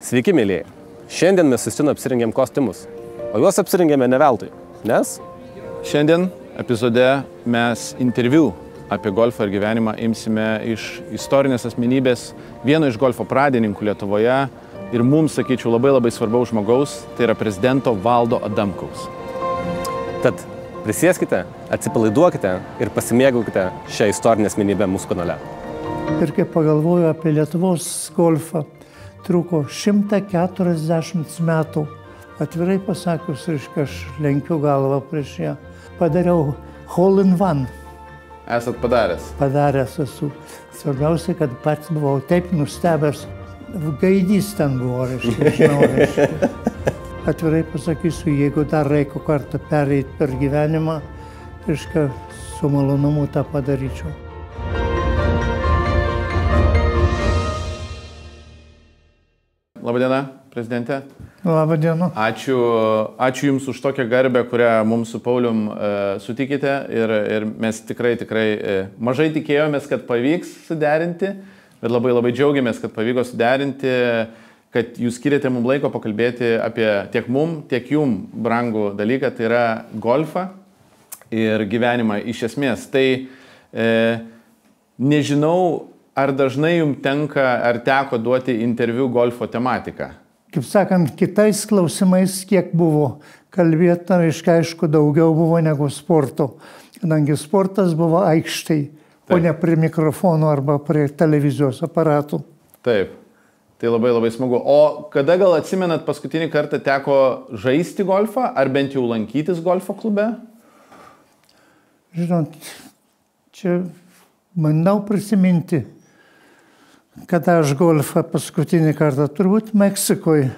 Sveiki, mėlyjei. Šiandien mes su Justinu apsirengėm kostiumus, o juos apsirengėme ne veltui, nes... Šiandien epizode mes interviu apie golfą ir gyvenimą imsime iš istorinės asmenybės, vieno iš golfo pradininkų Lietuvoje ir mums, sakyčiau, labai svarbaus žmogaus, tai yra prezidento Valdo Adamkaus. Tad prisėskite, atsipalaiduokite ir pasimėgaukite šią istorinę asmenybę mūsų kanale. Ir kai pagalvoju apie Lietuvos golfą, truko 140 metų. Atvirai pasakius, aš lenkiu galvą prieš ją. Padariau hole in one. Esat padaręs? Padaręs esu. Svarbiausia, kad pats buvau taip nustebęs. Gaidys ten buvo, žinau. Atvirai pasakysiu, jeigu dar reikia kartą pereiti per gyvenimą, su malonumu tą padaryčiau. Labadiena, prezidente. Labadiena. Ačiū Jums už tokią garbę, kurią mums su Paulium sutikite ir mes tikrai mažai tikėjomės, kad pavyks suderinti, bet labai džiaugiamės, kad pavyko suderinti, kad Jūs skiriate mums laiko pakalbėti apie tiek mum, tiek Jum brangų dalyką, tai yra golfą ir gyvenimą iš esmės. Tai nežinau, ar dažnai Jums tenka, ar teko duoti interviu golfo tematiką? Kaip sakant, kitais klausimais, kiek buvo kalbėta, aišku, daugiau buvo negu sporto. Kadangi sportas buvo aikštai, o ne prie mikrofonų arba prie televizijos aparatų. Taip, tai labai smagu. O kada gal atsimenat paskutinį kartą teko žaisti golfą, ar bent jau lankytis golfo klube? Žinot, čia bandau prisiminti, kada aš golfą paskutinį kartą, turbūt Meksikoje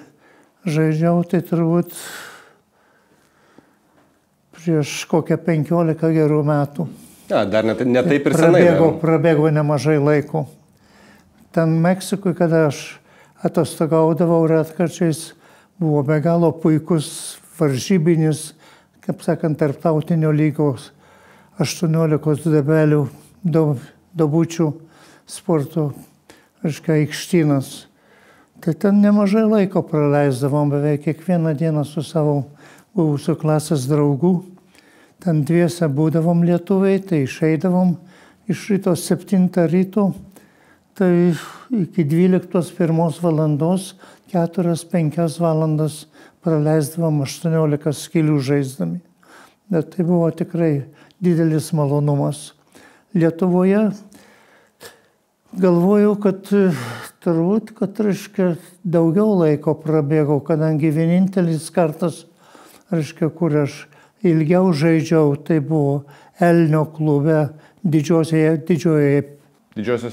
žaidžiau, tai turbūt prieš kokią 15 gerų metų. Dar ne taip ir senai. Prabėgo nemažai laiko. Ten Meksikoje, kada aš atostogaudavau retkarčiais, buvo be galo puikus varžybinis, kaip sakant, tarptautinio lygos 18 debelių duobučių sporto aikštynas. Tai ten nemažai laiko praleisdavom, beveik kiekvieną dieną su savo buvusių klasės draugų. Ten dviese būdavom lietuviai, tai išeidavom iš ryto 7 ryto, tai iki 12:01 valandos, 4-5 valandas praleisdavom 18 skylių žaisdami. Bet tai buvo tikrai didelis malonumas. Lietuvoje galvojau, kad turbūt, daugiau laiko prabėgau, kadangi vienintelis kartas, kur aš ilgiau žaidžiau, tai buvo Elnio klube Didžiosiose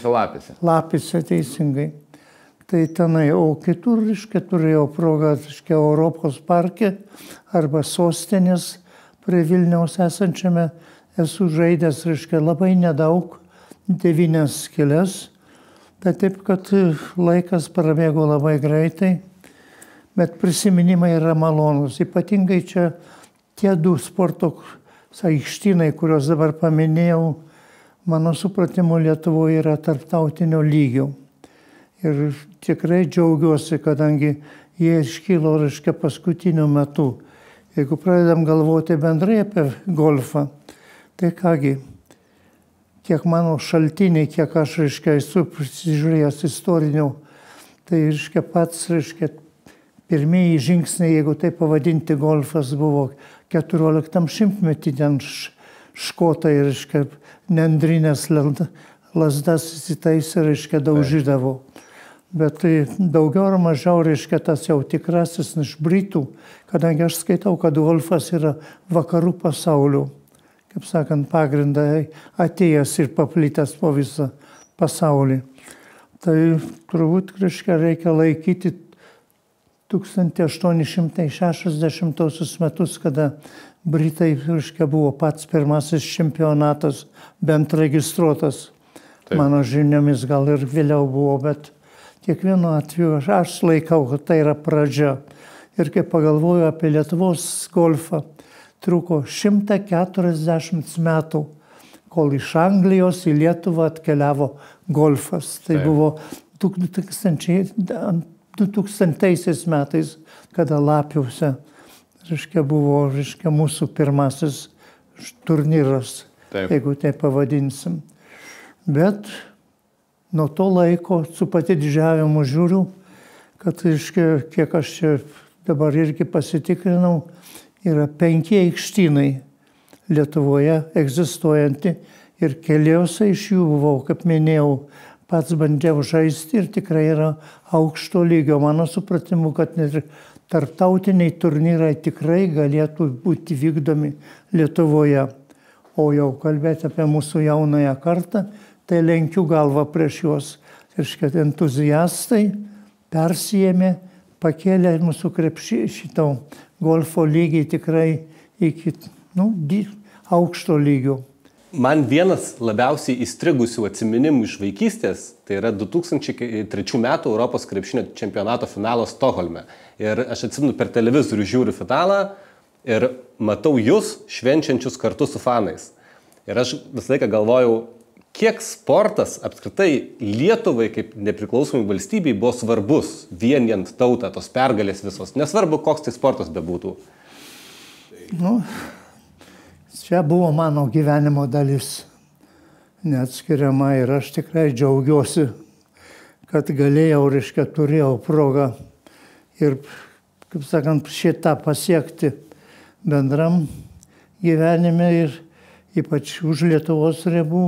Lapėse. Lapėse, teisingai. Tai tenai, o kitur, turėjau progą, Europos parke arba sostinės prie Vilniaus esančiame esu žaidęs, labai nedaug, 9 skyles. Tai taip, kad laikas prabėgo labai greitai, bet prisiminimai yra malonus. Ypatingai čia tie 2 sporto aikštynai, kuriuos dabar paminėjau, mano supratimu Lietuvoje yra tarptautinio lygio. Ir tikrai džiaugiuosi, kadangi jie iškilo, paskutiniu metu. Jeigu pradedam galvoti bendrai apie golfą, tai kągi, kiek mano šaltiniai, kiek aš, esu prisižiūrėjęs istorinių, tai, pats, pirmieji žingsniai, jeigu tai pavadinti golfas, buvo 14 šimtmetį, ten škotai, nendrinės lasdas įsitaisė, daužydavo. Bet tai daugiau ar mažiau, tas jau tikrasis iš Britų, kadangi aš skaitau, kad golfas yra vakarų pasaulio, kaip sakant, pagrindą atėjęs ir paplitęs po visą pasaulį. Tai turbūt, reikia laikyti 1860 metus, kada Britai, buvo pats pirmasis čempionatas bent registruotas. Taip. Mano žiniomis gal ir vėliau buvo, bet kiekvienu atveju aš laikau, kad tai yra pradžia. Ir kai pagalvoju apie Lietuvos golfą, truko 140 metų, kol iš Anglijos į Lietuvą atkeliavo golfas. Tai buvo 2000 metais, kada Lapiuose, buvo, mūsų pirmasis turnyras, Taip. jeigu tai pavadinsim. Bet nuo to laiko su pasididžiavimu žiūriu, kad, kiek aš čia dabar irgi pasitikrinau, yra 5 aikštynai Lietuvoje egzistuojanti ir keliose iš jų buvau, kaip minėjau, pats bandžiau žaisti ir tikrai yra aukšto lygio. Mano supratimu, kad net tarptautiniai turnyrai tikrai galėtų būti vykdomi Lietuvoje. O jau kalbėti apie mūsų jaunąją kartą, tai lenkiu galvą prieš juos. Ir entuziastai persijėmė, pakėlė mūsų šito golfo lygį tikrai iki aukšto lygio. Man vienas labiausiai įstrigusių atsiminimų iš vaikystės, tai yra 2003 metų Europos krepšinio čempionato finalas Stokholme. Ir aš atsimenu, per televizorių žiūriu finalą ir matau jūs švenčiančius kartu su fanais. Ir aš visą laiką galvojau, kiek sportas apskritai Lietuvai kaip nepriklausomai valstybei buvo svarbus, vienijant tautą, tos pergalės visos. Nesvarbu, koks tai sportas bebūtų. Čia buvo mano gyvenimo dalis, neatskiriama, ir aš tikrai džiaugiuosi, kad galėjau, turėjau progą ir, kaip sakant, šitą pasiekti bendram gyvenime ir ypač už Lietuvos ribų,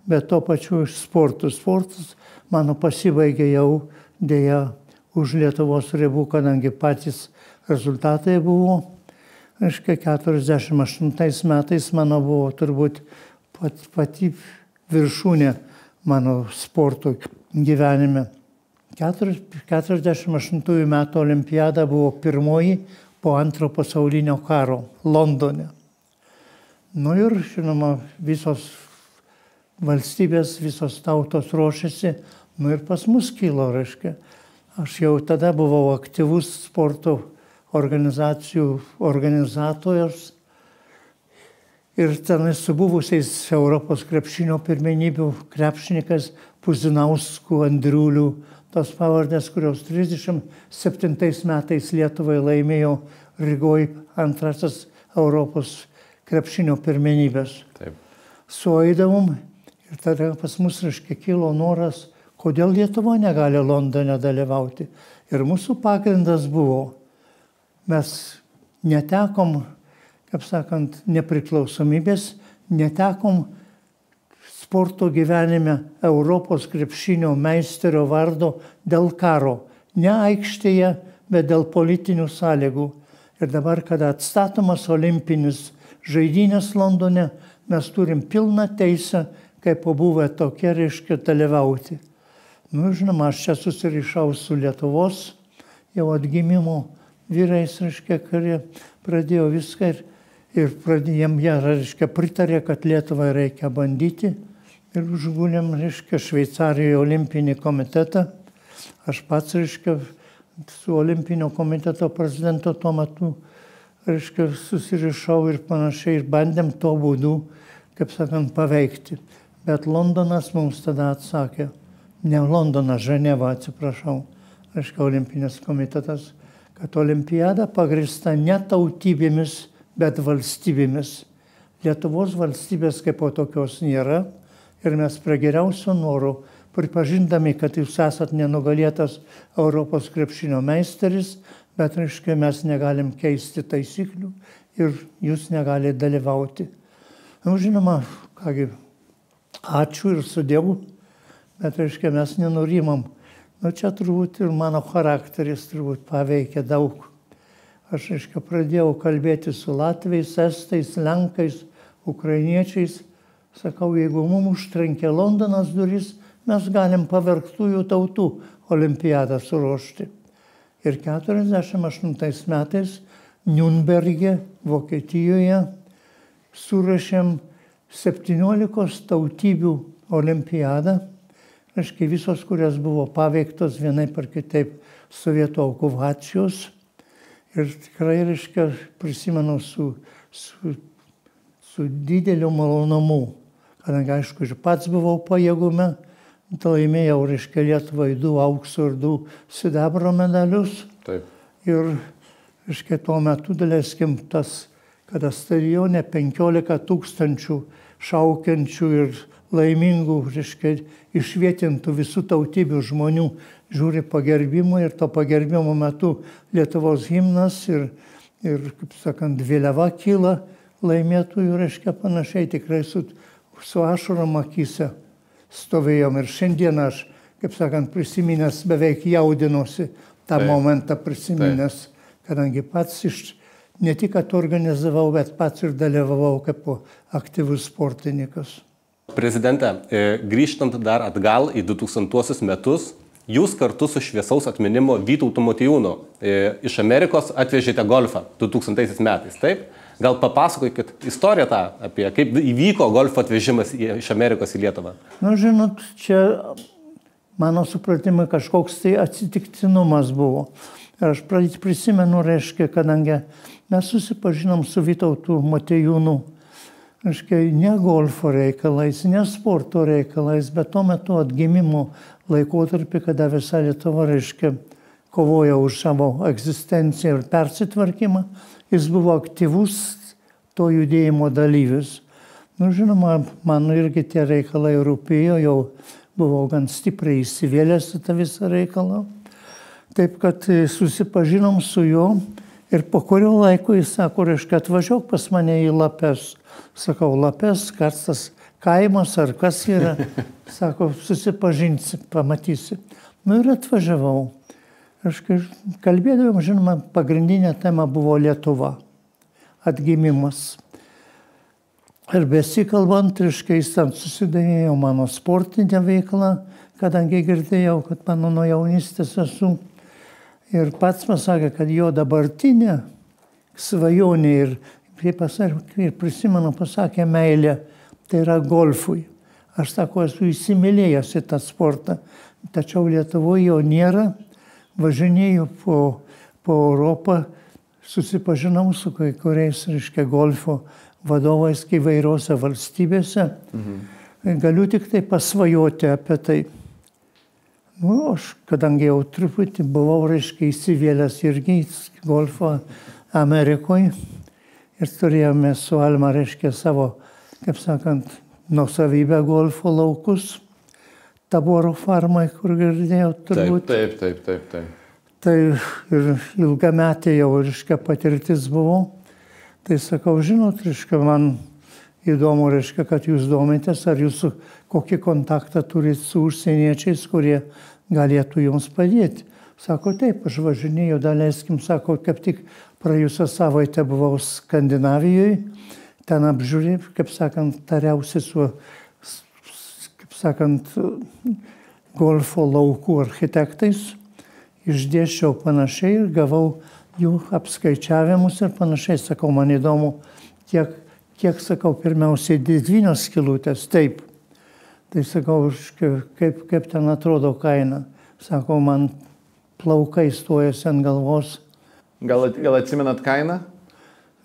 bet to pačiu iš sportų. Sportas mano pasibaigė jau dėja už Lietuvos ribų, kadangi patys rezultatai buvo. 48 metais mano buvo turbūt pati viršūnė mano sporto gyvenime. 48 metų olimpiada buvo pirmoji po antro pasaulinio karo Londone. Ir, žinoma, visos valstybės, visos tautos ruošėsi, ir pas mus kilo, Aš jau tada buvau aktyvus sporto organizacijų organizatorius ir tenai su buvusiais Europos krepšinio pirmenybių krepšininkas Puzinausku, Andriuliu, tos pavardės, kurios 37 metais Lietuvai laimėjo Rygoj antrasis Europos krepšinio pirmenybės. Taip. Sueidavom ir tada pas mus, kilo noras, kodėl Lietuva negali Londone dalyvauti. Ir mūsų pagrindas buvo, mes netekom, kaip sakant, nepriklausomybės, netekom sporto gyvenime Europos krepšinio meisterio vardo dėl karo. Ne aikštėje, bet dėl politinių sąlygų. Ir dabar, kada atstatomas olimpinis žaidynės Londone, mes turim pilną teisę, kaip buvę tokie, dalyvauti. Žinoma, aš čia susirišau su Lietuvos jau atgimimo vyrais, kurie pradėjo viską ir jiem jie, pritarė, kad Lietuvai reikia bandyti. Ir užgulėm, Šveicarijoje olimpinį komitetą. Aš pats, su olimpinio komiteto prezidentu tuo metu, susirišau ir panašiai, ir bandėm to būdu, kaip sakant, paveikti. Bet Londonas mums tada atsakė, ne Londonas, Ženeva, atsiprašau, olimpinis komitetas, kad olimpiada pagrįsta ne tautybėmis, bet valstybėmis. Lietuvos valstybės kaip po tokios nėra ir mes prie geriausio noro, pripažindami, kad jūs esat nenugalėtas Europos krepšinio meisteris, bet mes negalim keisti taisyklių ir jūs negalite dalyvauti. Žinoma, kągi, ačiū ir su Dievu, bet mes nenurimam. Čia turbūt ir mano charakteris turbūt paveikė daug. Aš, pradėjau kalbėti su latviais, estais, lenkais, ukrainiečiais. Sakau, jeigu mums užtrenkė Londonas duris, mes galim pavergtųjų tautų olimpiadą suruošti. Ir 48 metais Nürnberge, Vokietijoje, surašėm 17 tautybių olimpiadą. Visos, kurios buvo paveiktos vienai par kitaip sovietų okupacijos. Ir tikrai, prisimenu su dideliu malonumu, kadangi, ir pats buvau pajėgume laimėjau, reiškia, Lietuvai 2 aukso ir 2 sidabro medalius. Taip. Ir, reiškia, tuo metu, daleiskim, tas, kada stadione 15 000 šaukiančių ir laimingų, reiškia, išvietintų visų tautybių žmonių žiūri pagerbimo ir to pagerbimo metu Lietuvos himnas ir kaip sakant, vėliava kyla laimėtųjų, reiškia, panašiai tikrai su ašarom akyse stovėjom. Ir šiandien aš, kaip sakant, prisiminęs beveik jaudinuosi tą momentą prisiminęs, kadangi pats ne tik, kad organizavau, bet pats ir dalyvavau kaip aktyvus sportininkas. Prezidente, grįžtant dar atgal į 2000 metus, jūs kartu su šviesaus atminimo Vytautu Motiejūnu iš Amerikos atvežėte golfą 2000 metais, taip? Gal papasakokit istoriją tą apie, kaip įvyko golfo atvežimas iš Amerikos į Lietuvą? Nu, žinot, čia mano supratimai kažkoks tai atsitiktinumas buvo. Ir aš prisimenu, reiškia, kadangi mes susipažinom su Vytautu Motiejūnu, reiškia, ne golfo reikalais, ne sporto reikalais, bet tuo metu atgimimo laikotarpį, kada visa Lietuva, reiškia, kovoja už savo egzistenciją ir persitvarkymą, jis buvo aktyvus to judėjimo dalyvis. Nu, žinoma, man irgi tie reikalai rūpėjo, jau buvau gan stipriai įsivėlęs į tą visą reikalą. Taip, kad susipažinom su juo ir po kurio laiko jis sako, reiškia, atvažiuok pas mane į Lapes. Sakau, Lapes, kas tas kaimas ar kas yra. Sako, susipažinsi, pamatysi. Nu ir atvažiavau. Aš kalbėdavom, žinoma, pagrindinė tema buvo Lietuva, atgimimas. Ir besikalbant, reiškia, jis ten susidavėjo mano sportinę veiklą, kadangi girdėjau, kad mano nuo jaunystės esu. Ir pats pasakė, kad jo dabartinė svajonė ir prisimenu, pasakė meilė, tai yra golfui. Aš sako, esu įsimylėjęs į tą sportą, tačiau Lietuvoje jo nėra. Važinėjau po Europą, susipažinau su kai kuriais, reiškia, golfo vadovais įvairiose valstybėse. Galiu tik tai pasvajoti apie tai. Nu, aš, kadangi jau truputį buvau, reiškia, įsivėlęs irgi golfo Amerikoje ir turėjome su Alma, reiškia, savo, kaip sakant, nuosavybę golfo laukus. Taboro farmai, kur girdėjau turbūt. Taip. Tai ir ilgametė jau, reiškia, patirtis buvo. Tai sakau, žinot, reiškia, man įdomu, reiškia, kad jūs domitės, ar jūs kokį kontaktą turit su užsieniečiais, kurie galėtų jums padėti. Sako, taip, aš važinėjau, daleiskim, sako, kaip tik praėjusią savaitę buvau Skandinavijoje, ten apžiūrė, kaip sakant, tariausi su, kaip sakant, golfo laukų architektais, išdėsčiau panašiai ir gavau jų apskaičiavimus ir panašiai, sakau, man įdomu, kiek sakau, pirmiausiai didvynios skylutės, taip. Tai sakau, kaip ten atrodo kaina. Sakau, man plaukai stojasi ant galvos. Gal atsimenat kainą?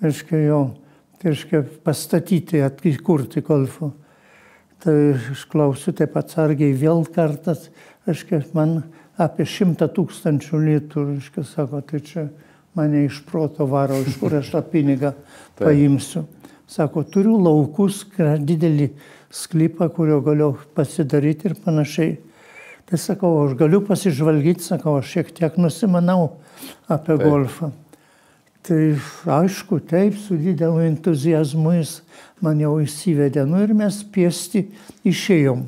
Reiškia, jo, reiškia, pastatyti, atkurti golfo. Tai aš klausiu taip atsargiai vėl kartas, reiškia, man apie 100 000 litų, reiškia, sako, tai čia mane iš proto varo, iš kur aš tą pinigą paimsiu. Sako, turiu laukus, didelį sklypą, kurio galiu pasidaryti ir panašiai. Tai sakau, aš galiu pasižvalgyti, sakau, aš šiek tiek nusimanau apie golfą. Tai aišku, taip, su dideliu entuziazmu jis man jau įsivedė. Nu ir mes pėsti išėjom.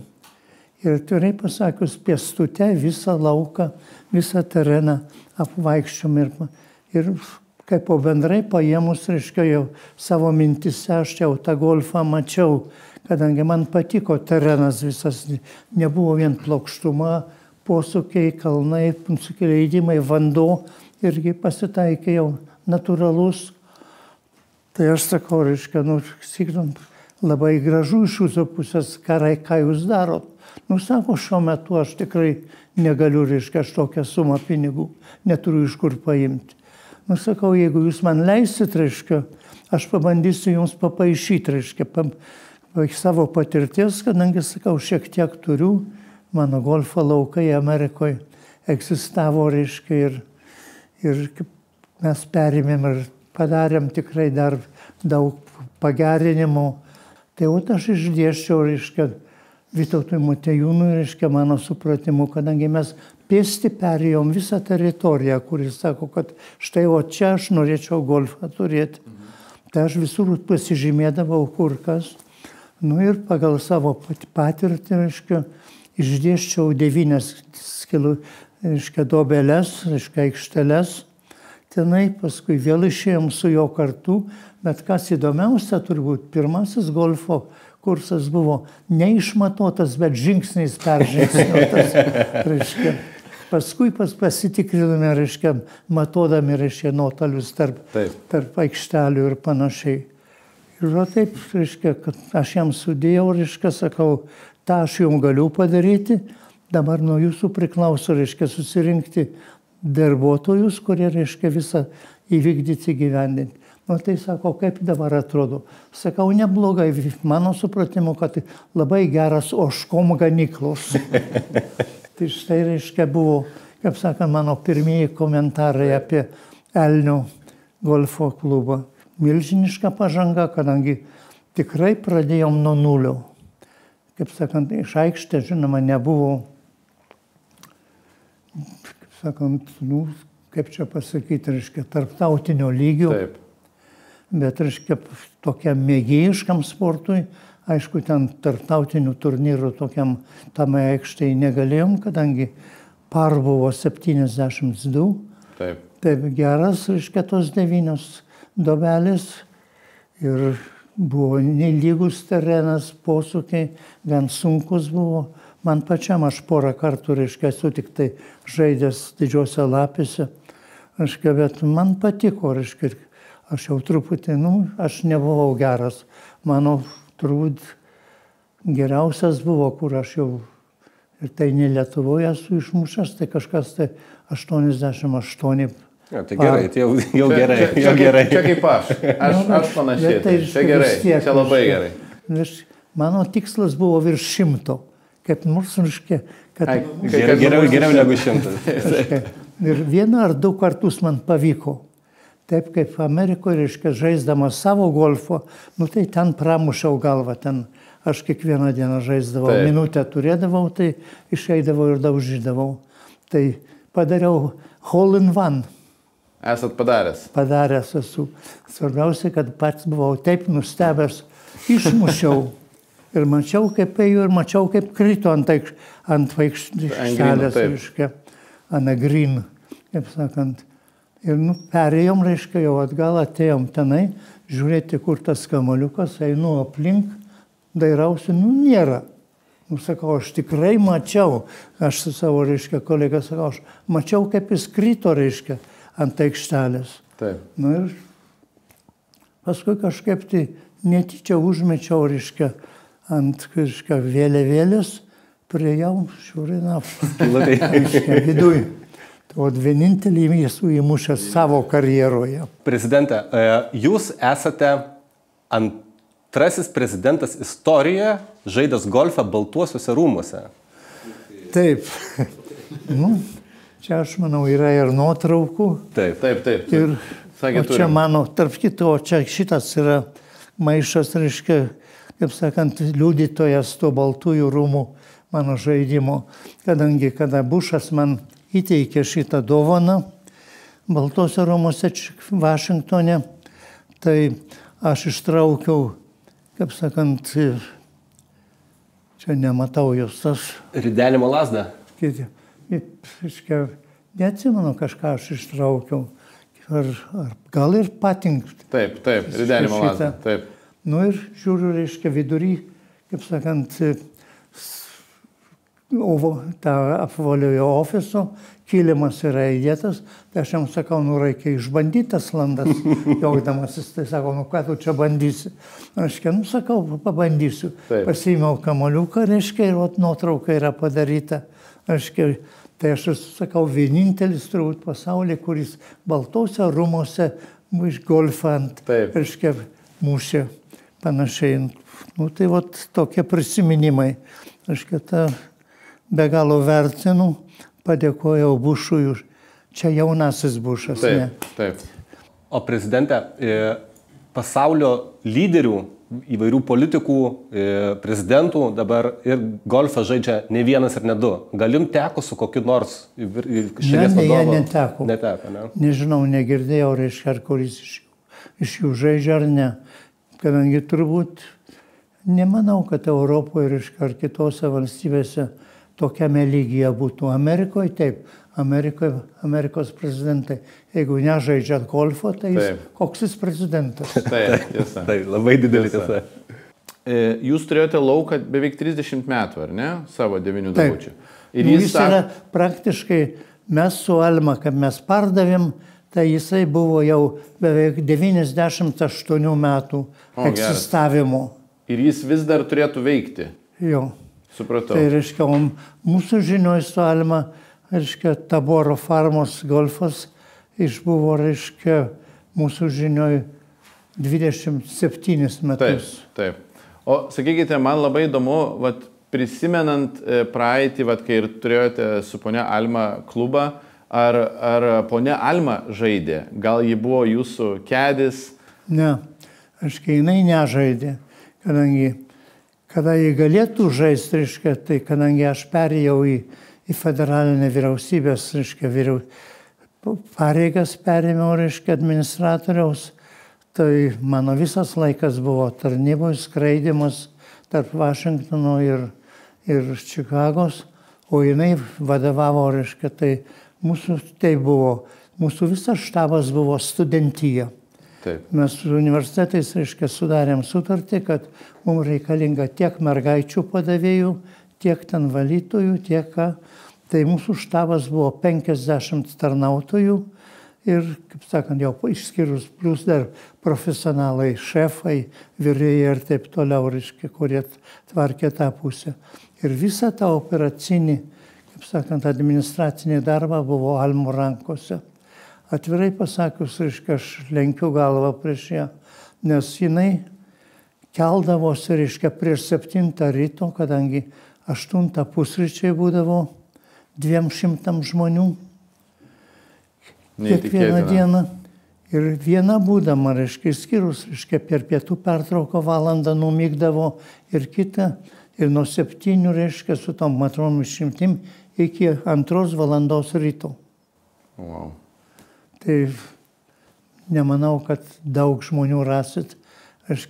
Ir tikrai pasakius, pėstute visą lauką, visą tereną apvaikščiom ir kaip po bendrai paėmus, reiškia, jau savo mintise aš jau tą golfą mačiau, kadangi man patiko terenas visas, nebuvo vien plokštuma, posūkiai, kalnai, susileidimai, vanduo, irgi pasitaikė jau natūralus. Tai aš sakau, reiškia, nu, labai gražu iš jūsų pusės, ką jūs darot. Nu, sako, šiuo metu aš tikrai negaliu, reiškia, aš tokią sumą pinigų neturiu iš kur paimti. Nu, sakau, jeigu jūs man leisit, reiškia, aš pabandysiu jums papaišyti, reiškia, savo patirties, kadangi, sakau, šiek tiek turiu, mano golfo laukai Amerikoje egzistavo, reiškia, ir mes perėmėm ir padarėm tikrai dar daug pagerinimų. Tai aš išdėsčiau, reiškia, Vytautui Motiejūnui, reiškia, mano supratimu, kadangi mes pėsti perėjom visą teritoriją, kuris sako, kad štai o čia aš norėčiau golfą turėti. Tai aš visur pasižymėdavau kur kas. Nu ir pagal savo patirtį, reiškia, išdėsčiau 9 reiškia, dobeles, reiškia, aikšteles. Tenai paskui vėl išėjom su jo kartu, bet kas įdomiausia, turbūt pirmasis golfo kursas buvo neišmatuotas, bet žingsniais peržingsniuotas. Reiškia, paskui pasitikrinome, reiškia, matodami, reiškia, nuotolius tarp aikštelių ir panašiai. Ir taip, reiškia, kad aš jam sudėjau, reiškia, sakau, tą aš jums galiu padaryti, dabar nuo jūsų priklauso, reiškia, susirinkti darbuotojus, kurie, reiškia, visą įvykdyti, gyvendinti. Nu, tai sako, kaip dabar atrodo. Sakau, neblogai, mano supratimu, kad labai geras ožkom ganyklos. Tai štai, reiškia, buvo, kaip sakant, mano pirmieji komentarai apie Elnių golfo klubą. Milžiniška pažanga, kadangi tikrai pradėjom nuo nulio. Kaip sakant, iš aikštės, žinoma, nebuvo, kaip sakant, nu, kaip čia pasakyti, reiškia, tarptautinio lygio. Taip. Bet, reiškia, tokiam mėgėjiškam sportui, aišku, ten tarptautinių turnyrų tokiam tame aikštėje negalėjom, kadangi par buvo 72. Taip. Taip geras, reiškia, tos 9 dobelės ir buvo nelygus terenas, posūkiai, gan sunkus buvo. Man pačiam aš porą kartų, reiškia, esu tik tai žaidęs Didžiose Lapėse, reiškia, bet man patiko, reiškia, aš jau truputį, aš nebuvau geras. Mano turbūt geriausias buvo, kur aš jau, ir tai ne Lietuvoje esu išmušęs, tai kažkas tai 88. Ja, tai gerai, tai jau gerai. Čia kaip aš. Aš panašiai. Tai gerai, čia labai gerai. Mano tikslas buvo virš 100. Kaip nors, reiškia, kad... Geriau negu 100. Ir 1 ar 2 kartus man pavyko. Taip kaip Amerikoje, reiškia, žaisdamas savo golfo, tai ten pramušiau galvą, ten aš kiekvieną dieną žaisdavau, minutę turėdavau, tai išeidavau ir daužydavau. Tai padariau hole in one. Esat padaręs? Padaręs esu. Svarbiausia, kad pats buvau taip nustebęs, išmušiau. Ir mačiau, kaip ėjo, ir mačiau, kaip krito ant aikštelės, reiškia, ant green, kaip sakant. Ir perėjom, reiškia, jau atgal atėjom tenai, žiūrėti, kur tas kamuoliukas, einu aplink, dairausi, nėra. Sakau, aš tikrai mačiau, aš su savo, reiškia, kolega sakau, aš mačiau, kaip jis krito, reiškia, ant aikštelės. Taip. Ir paskui kažkaip tai netyčia užmečiau, reiškia, ant, reiškia, vėliavėlės, priejau, šiūrinau, reiškia, viduj. O vienintelį esu įmušęs savo karjeroje. Prezidente, jūs esate antrasis prezidentas istorijoje žaidęs golfą Baltuosiuose rūmuose. Taip. Čia aš manau yra ir nuotraukų. Taip. Ir čia mano, tarp kito, čia šitas yra maišas, reiškia, kaip sakant, liudytojas to Baltųjų rūmų mano žaidimo. Kadangi, kada Bušas man įteikė šitą dovaną Baltuose rūmuose Vašingtone, tai aš ištraukiau, kaip sakant, čia nematau jos, aš... Ridenimo lazdą? Neatsimenu, kažką aš ištraukiau. Gal ir patink. Taip, ridenimo lazdą, taip. Ir žiūriu, reiškia, vidury, kaip sakant, tą apvaliojo ofiso, kilimas yra įdėtas, tai aš jam sakau, reikia išbandyti tas landas, jaukdamasis, tai sakau, ką tu čia bandysi. Reiškia, sakau, pabandysiu. Pasiėmiau kamuoliuką, reiškia, ir nuotrauka yra padaryta. Reiškia, tai aš sakau, vienintelis turbūt pasaulyje, kuris Baltuose rūmuose golfant, reiškia, mušė panašiai. Tai tokie prisiminimai. Reiškia, ta be galo vertinu, padėkojau Bušui, čia jaunasis Bušas. Taip, taip. O prezidente, pasaulio lyderių, įvairių politikų, prezidentų dabar ir golfą žaidžia ne vienas ir ne du. Galim teko su kokiu nors šalies vadovu? Neteko. Neteko, ne? Nežinau, negirdėjau, reiškia, ar kuris iš jų žaidžia ar ne. Kadangi turbūt nemanau, kad Europoje, reiškia, ar kitose valstybėse tokiame lygyje būtų. Amerikoje taip. Amerikos prezidentai, jeigu nežaidžia golfo, tai koks jis prezidentas. Taip, tiesa. Tai labai didelį tiesa. Jūs turėjote lauką beveik 30 metų, ar ne? Savo 9 dabučių. Ir jis yra praktiškai, mes su Alma, kad mes pardavėm, tai jisai buvo jau beveik 98 metų egzistavimo. Ir jis vis dar turėtų veikti. Jo. Supratau. Tai reiškia, mūsų žinioj su Alma, reiškia, Taboro farmos golfas išbuvo, reiškia, mūsų žinioj 27 metus. Taip. O sakykite, man labai įdomu, vat, prisimenant praeitį, vat, kai ir turėjote su ponia Alma klubą, ar ponia Alma žaidė? Gal ji buvo jūsų kedis? Ne, aiškiai, jinai nežaidė, kadangi kada jį galėtų žaisti, reiškia, tai kadangi aš perėjau į federalinę vyriausybės, reiškia, pareigas perėmiau, reiškia, administratoriaus, tai mano visas laikas buvo tarnyboje, skraidimas tarp Vašingtono ir Čikagos, o jinai vadovavo, reiškia, tai mūsų visas štabas buvo studentija. Taip. Mes su universitetais, reiškia, sudarėm sutartį, kad mums reikalinga tiek mergaičių padavėjų, tiek ten valytojų, tiek ką. Tai mūsų štabas buvo 50 tarnautojų ir, kaip sakant, jau išskyrus plus dar profesionalai, šefai, virėjai ir taip toliau, reiškia, kurie tvarkė tą pusę. Ir visą tą operacinį, kaip sakant, administracinį darbą buvo Almo rankose. Atvirai pasakius, reiškia, aš lenkiu galvą prieš ją, nes jinai keldavosi, reiškia, prieš 7 ryto, kadangi 8 pusryčiai būdavo 200 žmonių kiekvieną dieną. Ir viena būdama, reiškia, skyrus, reiškia, per pietų pertrauką valandą numigdavo ir kitą. Ir nuo 7, reiškia, su tom matrom išimtim iki 2 valandos ryto. Wow. Tai nemanau, kad daug žmonių rasit. Aš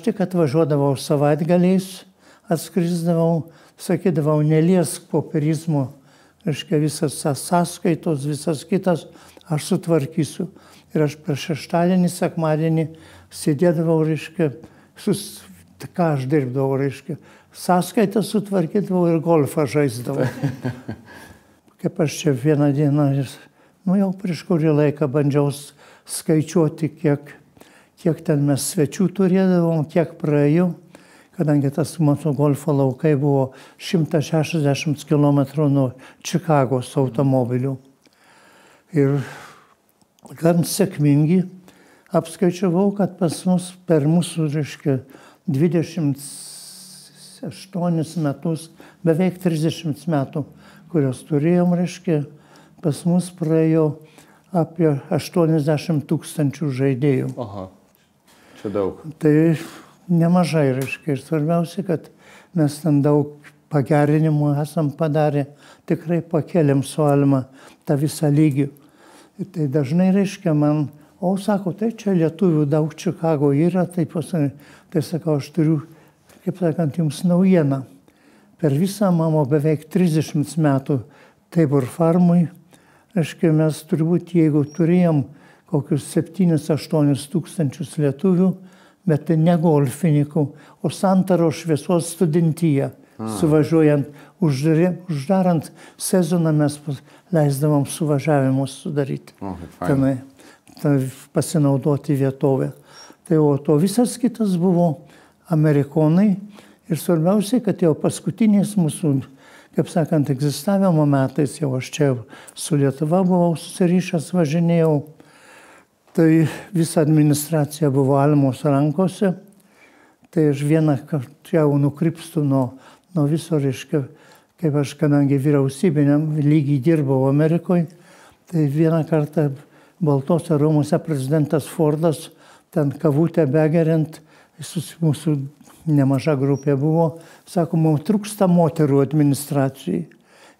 tik atvažiuodavau savaitgaliais, atskrisdavau, sakydavau, neliesk popierizmo, reiškia, visas sąskaitos, visas kitas, aš sutvarkysiu. Ir aš per šeštadienį, sekmadienį sėdėdavau, reiškia, ką aš dirbdavau, reiškia, sąskaitą sutvarkydavau ir golfą žaisdavau. Kaip aš čia vieną dieną, jau prieš kurį laiką bandžiau skaičiuoti, kiek ten mes svečių turėdavom, kiek praėjau. Kadangi tas mūsų golfo laukai buvo 160 km nuo Čikagos automobilių. Ir gan sėkmingi apskaičiavau, kad pas mus per mūsų, reiškia, 28 metus, beveik 30 metų, kurios turėjom, reiškia, pas mus praėjo apie 80 000 žaidėjų. Aha, čia daug. Tai nemažai, reiškia, ir svarbiausia, kad mes ten daug pagerinimų esam padarę, tikrai pakėlėm su Alma tą visą lygį. Ir tai dažnai, reiškia, man, sako, tai čia lietuvių daug Čikago yra, tai sakau, aš turiu, kaip sakant, jums naujieną. Per visą mano beveik 30 metų Tabor farmui, reiškia, mes turbūt, jeigu turėjom kokius 7-8 tūkstančius lietuvių, bet tai ne golfininkų, o Santaro šviesos studentiją. Suvažiuojant, uždarant sezoną mes leisdavom suvažiavimus sudaryti. Tenai, pasinaudoti vietovę. Tai o to visas kitas buvo amerikonai. Ir svarbiausia, kad jau paskutiniais mūsų, kaip sakant, egzistavimo metais, jau aš čia su Lietuva buvau susirišęs, važinėjau. Tai visa administracija buvo Almos rankose. Tai aš vieną kartą jau nukrypstu nuo viso, reiškia, kaip aš, kadangi vyriausybiniam lygiai dirbau Amerikoje, tai vieną kartą Baltose rūmuose prezidentas Fordas, ten kavutę begeriant, mūsų nemaža grupė buvo, sako, mums trūksta moterų administracijai.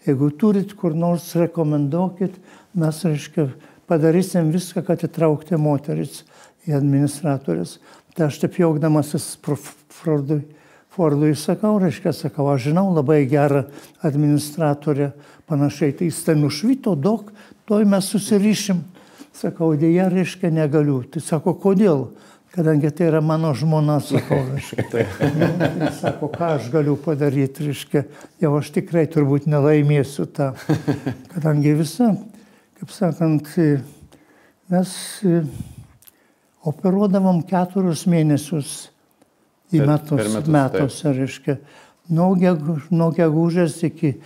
Jeigu turit kur nors, rekomenduokit, mes, reiškia, padarysim viską, kad įtraukti moteris į administratorius. Tai aš taip jaukdamasis Fordui sakau, reiškia, sakau, aš žinau labai gerą administratorę, panašiai, tai jis ten nušvito daug, toj mes susirišim. Sakau, dėja, reiškia, negaliu. Tai sako, kodėl? Kadangi tai yra mano žmona, sakau, reiškia. Tai sako, ką aš galiu padaryti, reiškia, jau aš tikrai turbūt nelaimėsiu tą. Kadangi visa, kaip sakant, mes operuodavom 4 mėnesius į metus, reiškia, nuo gegužės iki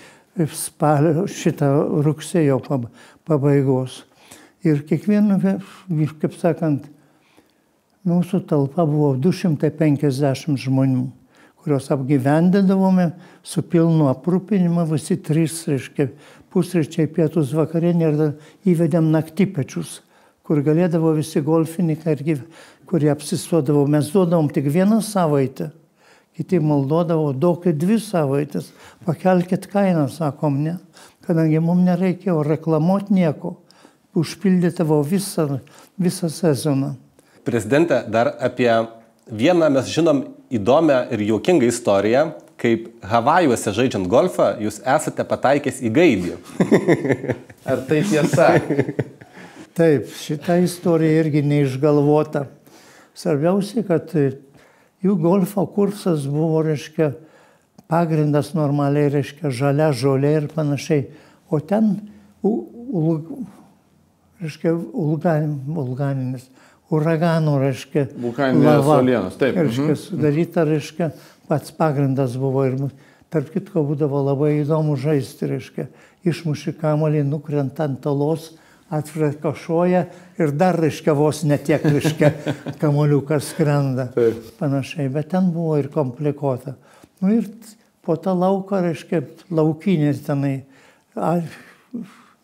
spalio, šitą rugsėjo pabaigos. Ir kiekvienu, kaip sakant, mūsų talpa buvo 250 žmonių, kurios apgyvendindavome su pilnu aprūpinimu, visi 3, reiškia, pusryčiai, pietus, vakarienė ir įvedėm naktipečius, kur galėdavo visi golfininkai, kurie apsistodavo. Mes duodavom tik 1 savaitę, kiti maldodavo, duokit 2 savaitės, pakelkit kainą, sakom, ne, kadangi mums nereikėjo reklamuoti nieko, užpildydavo visą sezoną. Prezidente, dar apie vieną mes žinom įdomią ir juokingą istoriją, kaip Havajuose žaidžiant golfą, jūs esate pataikęs į gaidį. Ar tai tiesa? Taip, šita istorija irgi neišgalvota. Svarbiausia, kad jų golfo kursas buvo, reiškia, pagrindas normaliai, reiškia, žalia žolė ir panašiai. O ten, reiškia, uraganų, reiškia, vulkaninės uolienos, taip. Reiškia, sudaryta, reiškia, pats pagrindas buvo ir tarp kitko būdavo labai įdomu žaisti, reiškia, išmuši kamuolį, nukrenta ant talos, atfrekašuoja ir dar, reiškia, vos netiek, reiškia, kamuoliukas skrenda. Panašiai, bet ten buvo ir komplikuota. Nu ir po tą lauką, reiškia, laukinės tenai,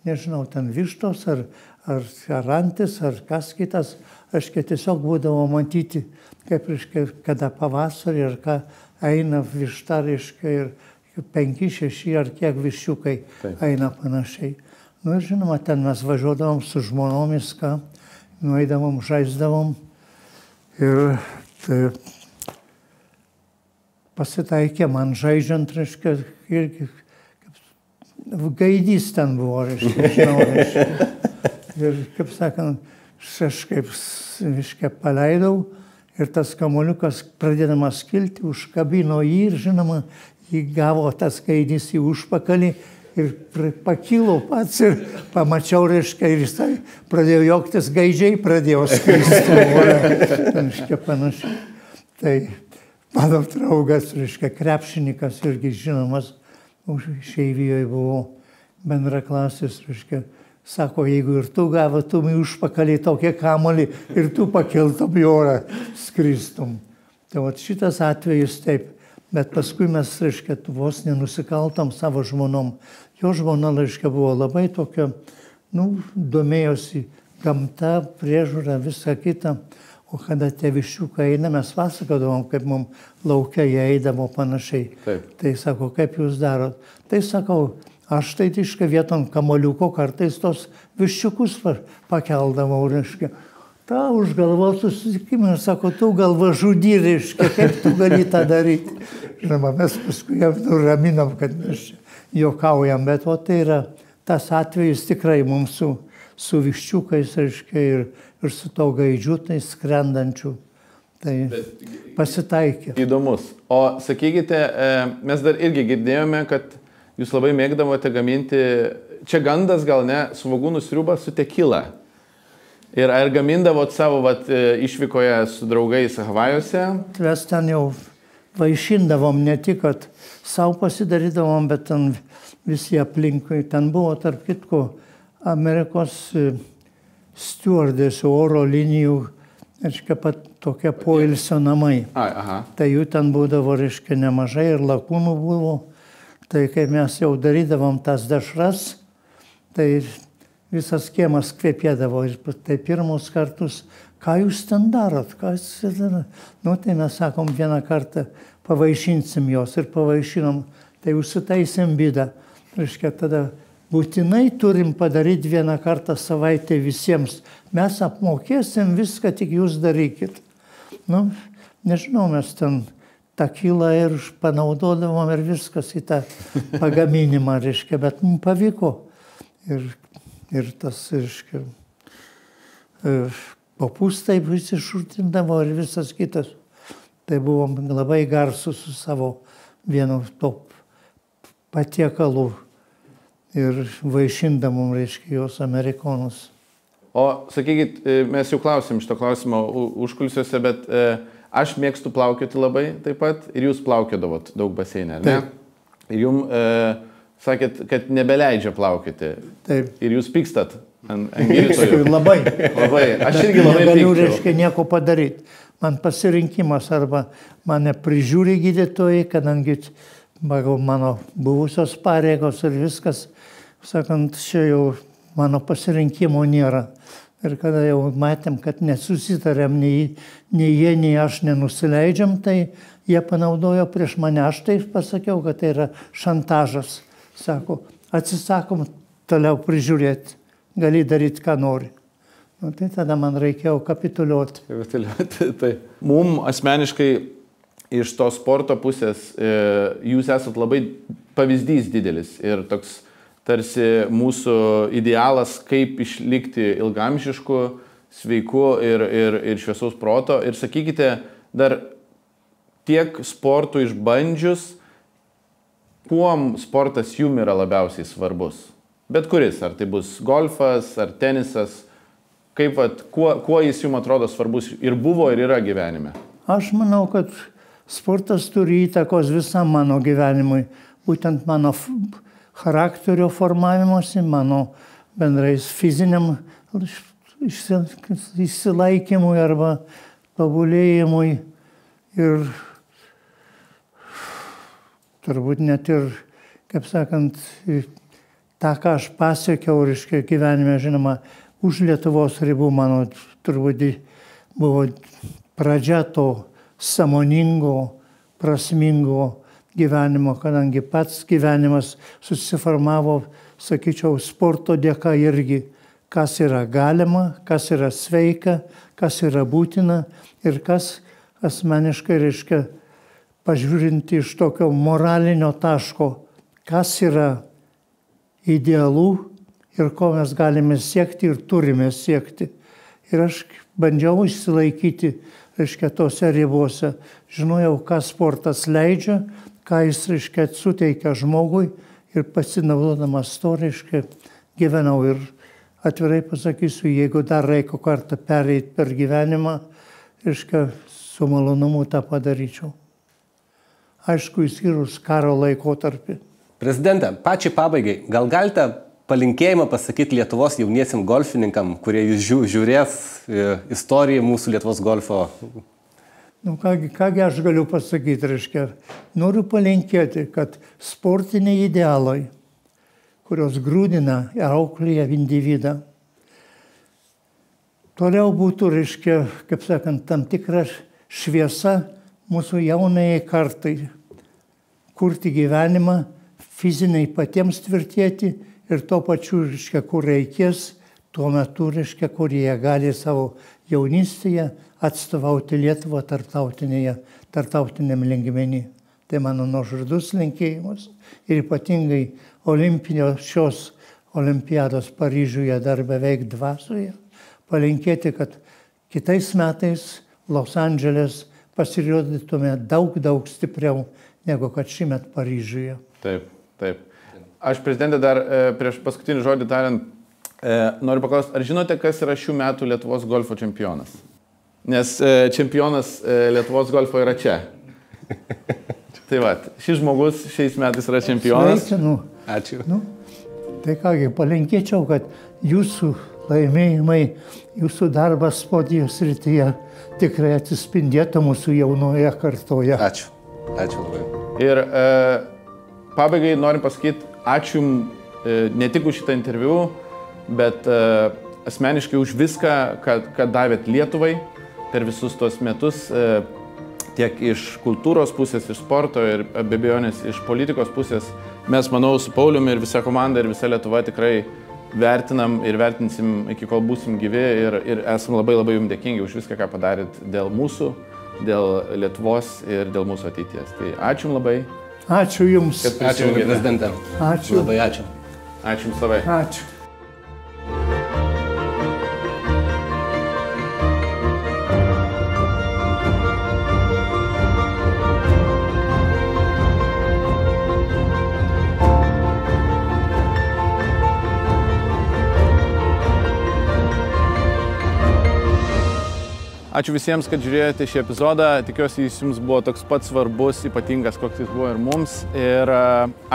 nežinau, ten vištos ar antis, ar kas kitas, reiškia, tiesiog būdavo matyti, kaip, reiškia, kada pavasarį ar ką eina višta, reiškia, ir 5, 6 ar kiek viščiukai eina panašiai. Nu ir žinoma, ten mes važiuodavom su žmonomis, ką, nueidavom, žaisdavom ir tai pasitaikė man žaidžiant, reiškia, irgi gaidys ten buvo, reiškia, žinau, reiškia. Ir, kaip sakant, aš kaip, reiškia, paleidau ir tas kamuoliukas pradėdamas kilti, užkabino jį ir, žinoma, jį gavo tas gaidys į užpakalį ir pakilo pats ir pamačiau, reiškia, ir jisai pradėjo juoktis, gaidžiai pradėjo skristi, reiškia, panašiai. Tai mano draugas, reiškia, krepšininkas irgi žinomas, išeivijoje buvo bendraklasis, reiškia, sako, jeigu ir tu gavotum į užpakalį tokį kamuolį ir tu pakiltum į orą, skristum. Tai vat šitas atvejis taip, bet paskui mes, reiškia, vos nenusikaltom savo žmonom. Jo žmona, reiškia, buvo labai tokia, domėjosi gamta, priežiūra, visą kitą. O kada tie viščiukai eina, mes pasakodavom, kaip mums laukia jie eidavo panašiai. Taip. Tai sako, kaip jūs darot? Tai sakau, aš tai tiškai vietom kamoliuko kartais tos viščiukus pakeldavau, reiškia. Ta už galvos susitikimą ir sako, tu galva žudy, reiškia, kaip tu gali tą daryti. Žinoma, mes paskui jau nuraminam, kad mes juokaujam, bet o tai yra tas atvejis tikrai mums su viščiukais, reiškia, ir su to gaidžiu, tai skrendančiu. Tai pasitaikė. Įdomus. O sakykite, mes dar irgi girdėjome, kad jūs labai mėgdavote gaminti, čia gandas gal ne, svogūnų sriubą su tekila. Ir ar gamindavot savo išvykoje su draugais Havajuose? Mes ten jau vaišindavom, ne tik, kad savo pasidarydavom, bet ten visi aplinkui. Ten buvo, tarp kitko, Amerikos stewardės oro linijų, reiškia, pat tokie poilsio namai. Aha. Tai jų ten būdavo, reiškia, nemažai ir lakūnų buvo. Tai kai mes jau darydavom tas dešras, tai visas kiemas kvepėdavo. Ir tai pirmus kartus, ką jūs ten darot, ką jūs ten darot. Nu, tai mes sakom, vieną kartą pavaišinsim jos ir pavaišinom, tai užsitaisim bydą. Reiškia, tada būtinai turim padaryti vieną kartą savaitę visiems. Mes apmokėsim viską, tik jūs darykit. Nu, nežinau, mes ten takilą ir panaudodavom ir viskas į tą pagaminimą, reiškia, bet mums pavyko. Ir tas, reiškia, kopūstai iššurtindavo ir visas kitas. Tai buvom labai garsus su savo vienu to patiekalu ir vaišindamom, reiškia, jos amerikonus. O sakykit, mes jau klausėm šito klausimo užkulisiuose, bet aš mėgstu plaukioti labai taip pat ir jūs plaukiodavot daug baseinę, ne? Taip. Ir jums sakėt, kad nebeleidžia plaukioti. Taip. Ir jūs pykstat ant gydytojų. Labai. Labai. Aš irgi labai negaliu, pykčiau. Reiškia, nieko padaryti. Man pasirinkimas arba mane prižiūri gydytojai, kadangi mano buvusios pareigos ir viskas, sakant, čia jau mano pasirinkimo nėra. Ir kada jau matėm, kad nesusitarėm, nei jie, nei aš nenusileidžiam, tai jie panaudojo prieš mane. Aš taip pasakiau, kad tai yra šantažas. Sako, atsisakom toliau prižiūrėti, gali daryti, ką nori. Nu, tai tada man reikėjo kapituliuoti. Tai. Mums asmeniškai iš to sporto pusės jūs esat labai pavyzdys didelis ir toks tarsi mūsų idealas, kaip išlikti ilgamžišku, sveiku ir šviesaus proto. Ir sakykite, dar tiek sportų išbandžius, kuom sportas jum yra labiausiai svarbus? Bet kuris, ar tai bus golfas, ar tenisas, kaip, kuo jis jums atrodo svarbus ir buvo, ir yra gyvenime? Aš manau, kad sportas turi įtakos visam mano gyvenimui, būtent mano charakterio formavimuose, mano bendrais fiziniam išsilaikymui arba tobulėjimui ir turbūt net ir, kaip sakant, tą, ką aš pasiekiau, reiškia, gyvenime, žinoma, už Lietuvos ribų mano turbūt buvo pradžia to sąmoningo, prasmingo gyvenimo, kadangi pats gyvenimas susiformavo, sakyčiau, sporto dėka irgi, kas yra galima, kas yra sveika, kas yra būtina ir kas asmeniškai, reiškia, pažiūrint iš tokio moralinio taško, kas yra idealų ir ko mes galime siekti ir turime siekti. Ir aš bandžiau išsilaikyti, reiškia, tose ribose. Žinojau, ką sportas leidžia, ką jis, reiškia, suteikia žmogui ir pasinaudodamas to, reiškia, gyvenau. Ir atvirai pasakysiu, jeigu dar reikia kartą pereiti per gyvenimą, reiškia, su malonumu tą padaryčiau. Aišku, išskyrus karo laikotarpį. Prezidente, pačiai pabaigai, gal galite palinkėjimą pasakyti Lietuvos jauniesiam golfininkam, kurie jūs žiūrės istoriją mūsų Lietuvos golfo? Nu, kągi aš galiu pasakyti, reiškia, noriu palinkėti, kad sportiniai idealai, kurios grūdina ir auklėja individą, toliau būtų, reiškia, kaip sakant, tam tikra šviesa mūsų jaunajai kartai, kurti gyvenimą, fiziniai patiems tvirtėti ir tuo pačiu, reiškia, kur reikės, tuo metu, reiškia, kur jie gali savo jaunystėje atstovauti Lietuvą tarptautiniam lygmenį. Tai mano nuoširdus linkėjimas ir ypatingai šios olimpiados Paryžiuje dar beveik dvasioje palinkėti, kad kitais metais Los Andželes pasirodytume daug stipriau negu kad šįmet Paryžiuje. Taip, taip. Aš, prezidentė, dar prieš paskutinį žodį tariant, noriu paklausti, ar žinote, kas yra šių metų Lietuvos golfo čempionas? Nes čempionas Lietuvos golfo yra čia. Tai va, šis žmogus šiais metais yra čempionas. Sveikinu. Ačiū. Nu, tai kągi, palinkėčiau, kad jūsų laimėjimai, jūsų darbas sportijos srityje tikrai atsispindėtų mūsų jaunoje kartoje. Ačiū. Ačiū labai. Ir pabaigai norim pasakyti, ačiū Jums ne tik už šitą interviu, bet asmeniškai už viską, kad davėt Lietuvai per visus tuos metus, tiek iš kultūros pusės, iš sporto ir be abejonės iš politikos pusės. Mes, manau, su Pauliumi ir visa komanda ir visa Lietuva tikrai vertinam ir vertinsim iki kol būsim gyvi ir esam labai Jums dėkingi už viską, ką padarėt dėl mūsų, dėl Lietuvos ir dėl mūsų ateities. Tai ačiū Jums labai. Ačiū Jums. Ačiū, prezidente. Ačiū. Labai ačiū. Ačiū Jums labai. Ačiū. Ačiū visiems, kad žiūrėjote šį epizodą. Tikiuosi, jis Jums buvo toks pat svarbus, ypatingas, koks jis buvo ir mums. Ir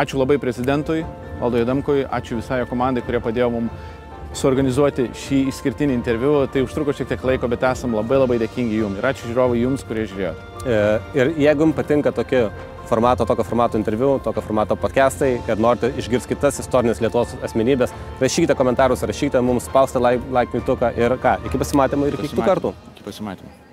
ačiū labai prezidentui, Valdui Adamkui, ačiū visai jo komandai, kurie padėjo mums suorganizuoti šį išskirtinį interviu. Tai užtruko šiek tiek laiko, bet esam labai dėkingi Jums. Ir ačiū žiūrovai Jums, kurie žiūrėjote. Ir jeigu Jums patinka tokio formato interviu, tokio formato podcastai ir norite išgirsti kitas istorinės Lietuvos asmenybės, rašykite komentarus, rašykite mums, spauskite like mygtuką ir ką, iki pasimatymų ir iki kitų kartų. Iki pasimatymų.